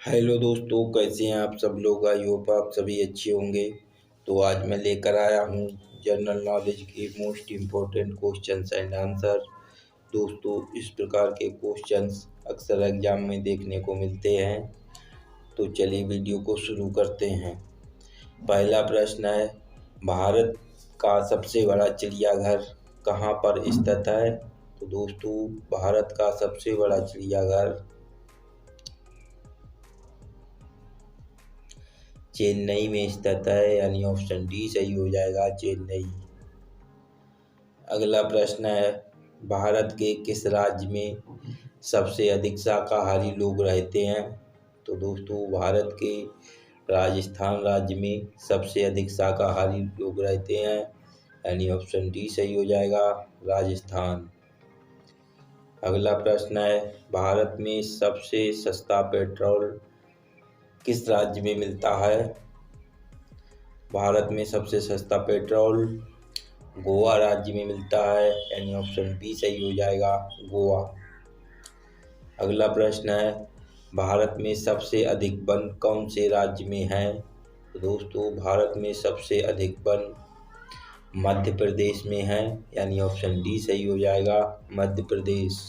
Hello दोस्तों, कैसे हैं आप सब लोग। आई होप आप सभी अच्छे होंगे। तो आज मैं लेकर आया हूँ जनरल नॉलेज के most important questions and answer. दोस्तों, इस प्रकार के क्वेश्चंस अक्सर एग्जाम में देखने को मिलते हैं। तो चलिए वीडियो को शुरू करते हैं। पहला प्रश्न है, भारत का सबसे बड़ा चिड़ियाघर कहाँ पर स्थित है। तो दोस्तों, भारत का सबसे बड़ा चिड़ियाघर चेन्नई में स्थित है, यानी ऑप्शन डी सही हो जाएगा, चेन्नई। अगला प्रश्न है, भारत के किस राज्य में सबसे अधिक शाकाहारी लोग रहते हैं। तो दोस्तों, भारत के राजस्थान राज्य में सबसे अधिक शाकाहारी लोग रहते हैं, यानी ऑप्शन डी सही हो जाएगा, राजस्थान। अगला प्रश्न है, भारत में सबसे सस्ता पेट्रोल किस राज्य में मिलता है। भारत में सबसे सस्ता पेट्रोल गोवा राज्य में मिलता है, यानी ऑप्शन बी सही हो जाएगा, गोवा। अगला प्रश्न है, भारत में सबसे अधिक वन कौन से राज्य में है। तो दोस्तों, भारत में सबसे अधिक वन मध्य प्रदेश में है, यानी ऑप्शन डी सही हो जाएगा, मध्य प्रदेश।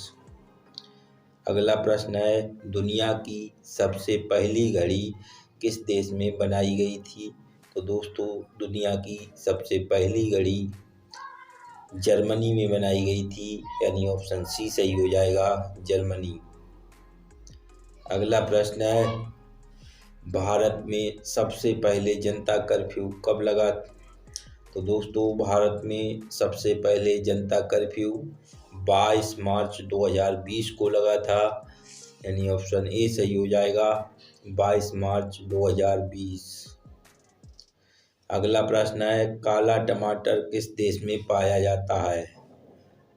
अगला प्रश्न है, दुनिया की सबसे पहली घड़ी किस देश में बनाई गई थी। तो दोस्तों, दुनिया की सबसे पहली घड़ी जर्मनी में बनाई गई थी, यानी ऑप्शन सी सही हो जाएगा, जर्मनी। अगला प्रश्न है, भारत में सबसे पहले जनता कर्फ्यू कब लगा। तो दोस्तों, भारत में सबसे पहले जनता कर्फ्यू 22 मार्च 2020 को लगा था, यानी ऑप्शन ए सही हो जाएगा, 22 मार्च 2020। अगला प्रश्न है, काला टमाटर किस देश में पाया जाता है।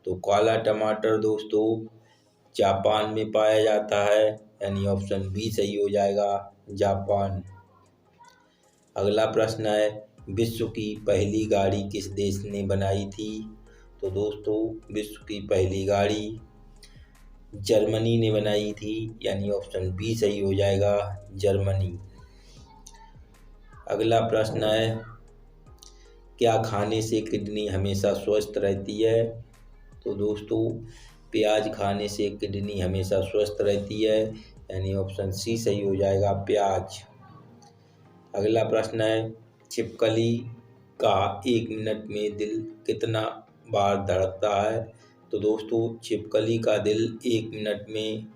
तो काला टमाटर दोस्तों जापान में पाया जाता है, यानी ऑप्शन बी सही हो जाएगा, जापान। अगला प्रश्न है, विश्व की पहली गाड़ी किस देश ने बनाई थी। तो दोस्तों, विश्व की पहली गाड़ी जर्मनी ने बनाई थी, यानी ऑप्शन बी सही हो जाएगा, जर्मनी। अगला प्रश्न है, क्या खाने से किडनी हमेशा स्वस्थ रहती है। तो दोस्तों, प्याज खाने से किडनी हमेशा स्वस्थ रहती है, यानी ऑप्शन सी सही हो जाएगा, प्याज। अगला प्रश्न है, छिपकली का 1 मिनट में दिल कितना बार धड़कता है। तो दोस्तों, छिपकली का दिल 1 मिनट में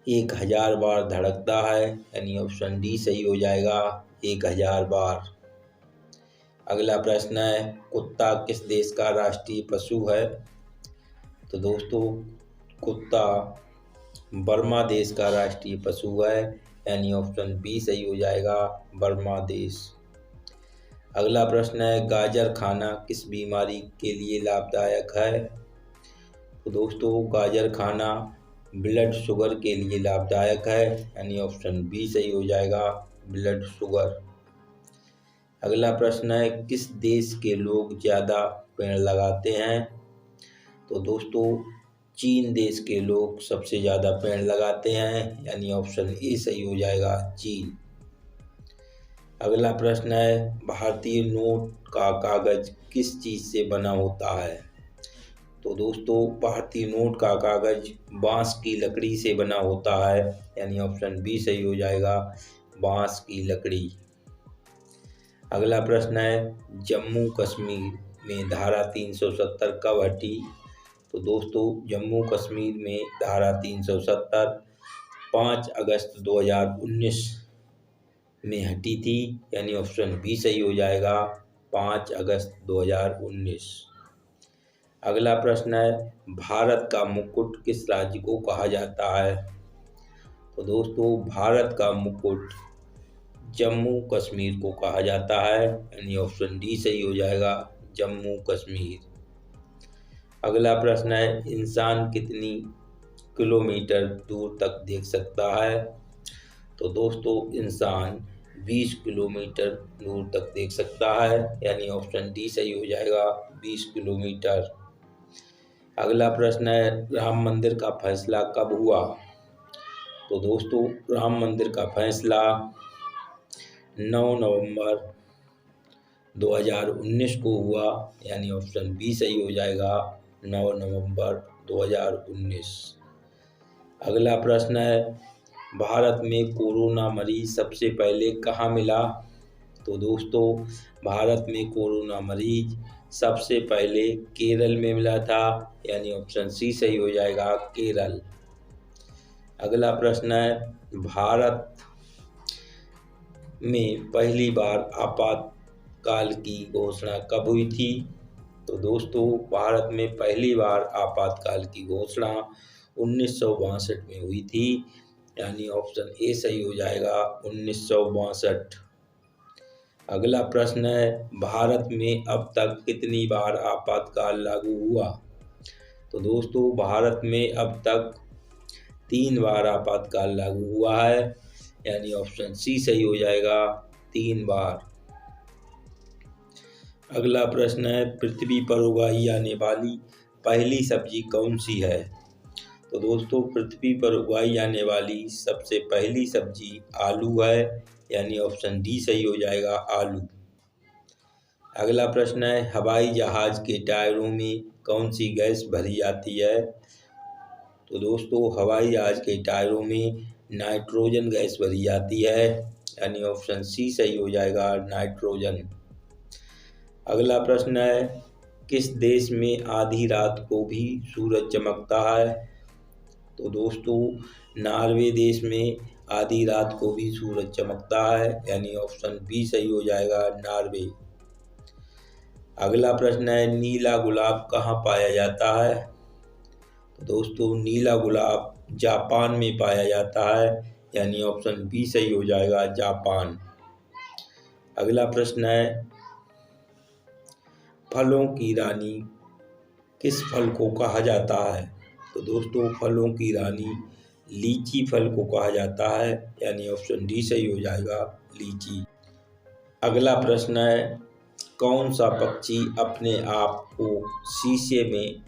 1000 बार धड़कता है, यानी ऑप्शन डी सही हो जाएगा, 1000 बार। अगला प्रश्न है, कुत्ता किस देश का राष्ट्रीय पशु है। तो दोस्तों, कुत्ता बर्मा देश का राष्ट्रीय पशु है, यानी ऑप्शन बी सही हो जाएगा, बर्मा देश। अगला प्रश्न है, गाजर खाना किस बीमारी के लिए लाभदायक है। तो दोस्तों, गाजर खाना ब्लड शुगर के लिए लाभदायक है, यानी ऑप्शन बी सही हो जाएगा, ब्लड शुगर। अगला प्रश्न है, किस देश के लोग ज़्यादा पेड़ लगाते हैं। तो दोस्तों, चीन देश के लोग सबसे ज़्यादा पेड़ लगाते हैं, यानी ऑप्शन ए सही हो जाएगा, चीन। अगला प्रश्न है, भारतीय नोट का कागज़ किस चीज़ से बना होता है। तो दोस्तों, भारतीय नोट का कागज़ बांस की लकड़ी से बना होता है, यानी ऑप्शन बी सही हो जाएगा, बांस की लकड़ी। अगला प्रश्न है, जम्मू कश्मीर में धारा 370 कब हटी। तो दोस्तों, जम्मू कश्मीर में धारा 370 5 अगस्त 2019 में हटी थी, यानी ऑप्शन बी सही हो जाएगा, 5 अगस्त 2019। अगला प्रश्न है, भारत का मुकुट किस राज्य को कहा जाता है। तो दोस्तों, भारत का मुकुट जम्मू कश्मीर को कहा जाता है, यानी ऑप्शन डी सही हो जाएगा, जम्मू कश्मीर। अगला प्रश्न है, इंसान कितनी किलोमीटर दूर तक देख सकता है। तो दोस्तों, इंसान 20 किलोमीटर दूर तक देख सकता है, यानी ऑप्शन डी सही हो जाएगा, 20 किलोमीटर। अगला प्रश्न है, राम मंदिर का फैसला कब हुआ। तो दोस्तों राम मंदिर का फैसला 9 नवंबर 2019 को हुआ, यानी ऑप्शन बी सही हो जाएगा, 9 नवंबर 2019। अगला प्रश्न है, भारत में कोरोना मरीज सबसे पहले कहाँ मिला? तो दोस्तों भारत में कोरोना मरीज सबसे पहले केरल में मिला था, यानी ऑप्शन सी सही हो जाएगा, केरल। अगला प्रश्न है, भारत में पहली बार आपातकाल की घोषणा कब हुई थी? तो दोस्तों भारत में पहली बार आपातकाल की घोषणा 1962 में हुई थी, यानी ऑप्शन ए सही हो जाएगा, 1962। अगला प्रश्न है, भारत में अब तक कितनी बार आपातकाल लागू हुआ? तो दोस्तों भारत में अब तक 3 बार आपातकाल लागू हुआ है, यानी ऑप्शन सी सही हो जाएगा, 3 बार। अगला प्रश्न है, पृथ्वी पर उगाई जाने वाली पहली सब्जी कौन सी है? तो दोस्तों पृथ्वी पर उगाई जाने वाली सबसे पहली सब्जी आलू है, यानी ऑप्शन डी सही हो जाएगा, आलू। अगला प्रश्न है, हवाई जहाज के टायरों में कौन सी गैस भरी जाती है? तो दोस्तों हवाई जहाज के टायरों में नाइट्रोजन गैस भरी जाती है, यानी ऑप्शन सी सही हो जाएगा, नाइट्रोजन। अगला प्रश्न है, किस देश में आधी रात को भी सूरज चमकता है? तो दोस्तों नॉर्वे देश में आधी रात को भी सूरज चमकता है, यानी ऑप्शन बी सही हो जाएगा, नॉर्वे। अगला प्रश्न है, नीला गुलाब कहाँ पाया जाता है? तो दोस्तों नीला गुलाब जापान में पाया जाता है, यानी ऑप्शन बी सही हो जाएगा, जापान। अगला प्रश्न है, फलों की रानी किस फल को कहा जाता है? तो दोस्तों फलों की रानी लीची फल को कहा जाता है, यानी ऑप्शन डी सही हो जाएगा, लीची। अगला प्रश्न है, कौन सा पक्षी अपने आप को शीशे में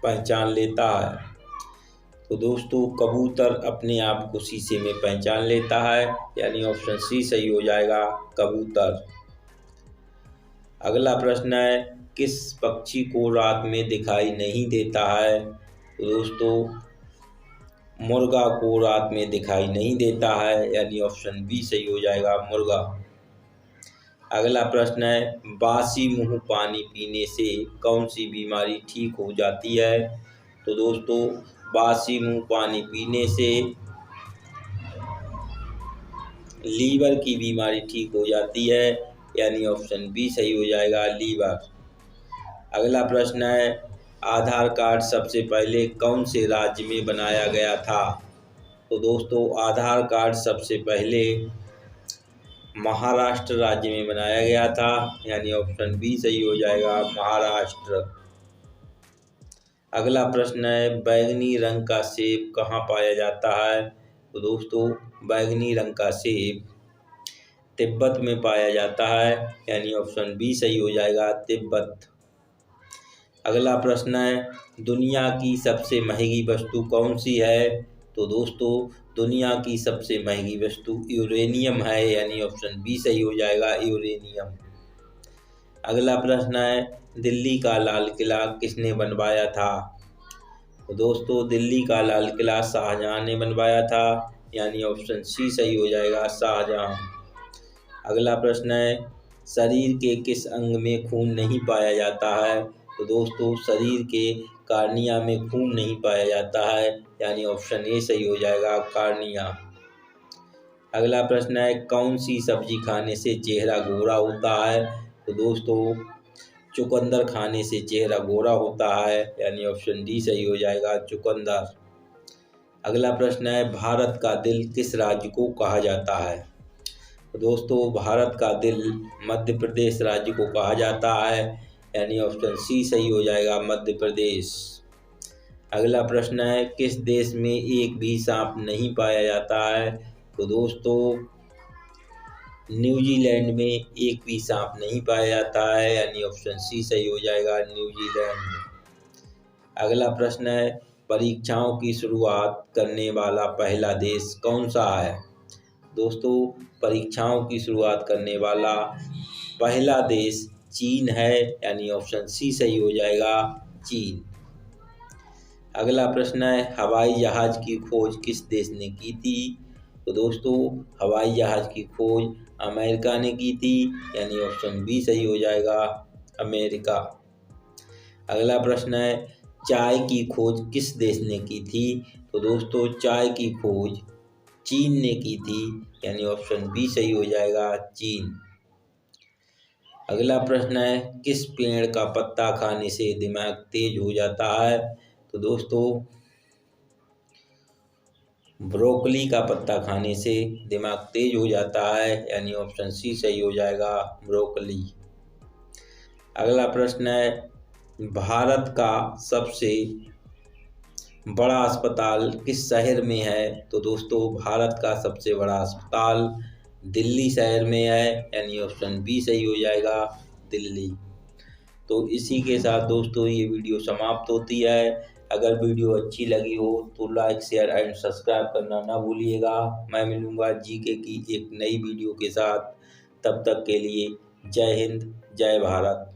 पहचान लेता है? तो दोस्तों कबूतर अपने आप को शीशे में पहचान लेता है, यानी ऑप्शन सी सही हो जाएगा, कबूतर। अगला प्रश्न है, किस पक्षी को रात में दिखाई नहीं देता है? तो दोस्तों मुर्गा को रात में दिखाई नहीं देता है, यानी ऑप्शन बी सही हो जाएगा, मुर्गा। अगला प्रश्न है, बासी मुंह पानी पीने से कौन सी बीमारी ठीक हो जाती है? तो दोस्तों बासी मुंह पानी पीने से लीवर की बीमारी ठीक हो जाती है, यानी ऑप्शन बी सही हो जाएगा, लीवर। अगला प्रश्न है, आधार कार्ड सबसे पहले कौन से राज्य में बनाया गया था? तो दोस्तों आधार कार्ड सबसे पहले महाराष्ट्र राज्य में बनाया गया था, यानी ऑप्शन बी सही हो जाएगा, महाराष्ट्र। अगला प्रश्न है, बैंगनी रंग का सेब कहाँ पाया जाता है? तो दोस्तों बैंगनी रंग का सेब तिब्बत में पाया जाता है, यानी ऑप्शन बी सही हो जाएगा, तिब्बत। अगला प्रश्न है, दुनिया की सबसे महंगी वस्तु कौन सी है? तो दोस्तों दुनिया की सबसे महंगी वस्तु यूरेनियम है, यानी ऑप्शन बी सही हो जाएगा, यूरेनियम। अगला प्रश्न है, दिल्ली का लाल किला किसने बनवाया था? तो दोस्तों दिल्ली का लाल किला शाहजहां ने बनवाया था, यानी ऑप्शन सी सही हो जाएगा, शाहजहां। अगला प्रश्न है, शरीर के किस अंग में खून नहीं पाया जाता है? तो दोस्तों शरीर के कार्निया में खून नहीं पाया जाता है, यानी ऑप्शन ए सही हो जाएगा, कार्निया। अगला प्रश्न है, कौन सी सब्जी खाने से चेहरा गोरा होता है? तो दोस्तों चुकंदर खाने से चेहरा गोरा होता है, यानी ऑप्शन डी सही हो जाएगा, चुकंदर। अगला प्रश्न है, भारत का दिल किस राज्य को कहा जाता है? तो दोस्तों भारत का दिल मध्य प्रदेश राज्य को कहा जाता है, यानी ऑप्शन सी सही हो जाएगा, मध्य प्रदेश। अगला प्रश्न है, किस देश में एक भी सांप नहीं पाया जाता है? तो दोस्तों न्यूजीलैंड में एक भी सांप नहीं पाया जाता है, यानी ऑप्शन सी सही हो जाएगा, न्यूजीलैंड। अगला प्रश्न है, परीक्षाओं की शुरुआत करने वाला पहला देश कौन सा है? दोस्तों, परीक्षाओं की शुरुआत करने वाला पहला देश चीन है, यानी ऑप्शन सी सही हो जाएगा, चीन। अगला प्रश्न है, हवाई जहाज की खोज किस देश ने की थी? तो दोस्तों, हवाई जहाज की खोज अमेरिका ने की थी, यानी ऑप्शन बी सही हो जाएगा, अमेरिका। अगला प्रश्न है, चाय की खोज किस देश ने की थी? तो दोस्तों, चाय की खोज चीन ने की थी, यानी ऑप्शन बी सही हो जाएगा, चीन। अगला प्रश्न है, किस पेड़ का पत्ता खाने से दिमाग तेज हो जाता है? तो दोस्तों, ब्रोकली का पत्ता खाने से दिमाग तेज हो जाता है, यानी ऑप्शन सी सही हो जाएगा, ब्रोकली। अगला प्रश्न है, भारत का सबसे बड़ा अस्पताल किस शहर में है? तो दोस्तों, भारत का सबसे बड़ा अस्पताल दिल्ली शहर में है, यानी ऑप्शन बी सही हो जाएगा, दिल्ली। तो इसी के साथ दोस्तों ये वीडियो समाप्त होती है। अगर वीडियो अच्छी लगी हो तो लाइक, शेयर एंड सब्सक्राइब करना ना भूलिएगा। मैं मिलूँगा जीके की एक नई वीडियो के साथ। तब तक के लिए जय हिंद, जय भारत।